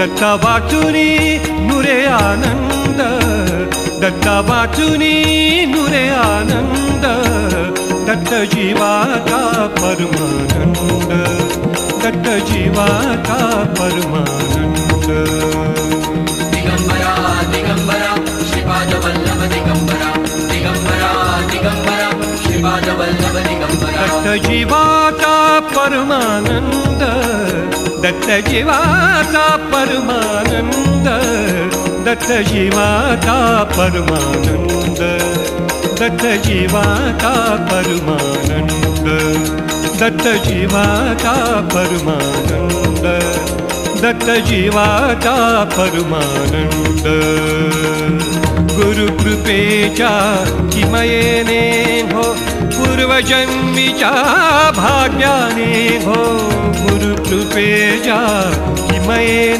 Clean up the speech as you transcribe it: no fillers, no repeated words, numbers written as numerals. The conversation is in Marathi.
दत्ता वाचुनी नुरे आनंद, दत्ता वाचुनी नुरे आनंद, दत्त जीवाचा परमानंद, दत्त जीवाचा परमानंद. दिगंबरा दिगंबरा श्रीपाद वल्लभ दिगंबरा, दिगंबरा दिगंबरा श्रीपाद वल्लभ दिगंबरा. दत्त जीवाचा परमानंद, दत्त जीवाचा परमानंद, दत्त जीवाचा परमानंद, दत्त जीवाचा परमानंद, दत्त जीवाचा परमानंद, दत्त जीवाचा परमानंद. गुरुकृपेच्या किमयेने हो, पूर्वजन्मीच्या भाग्याने हो, गुरुकृपेच्या किमयेने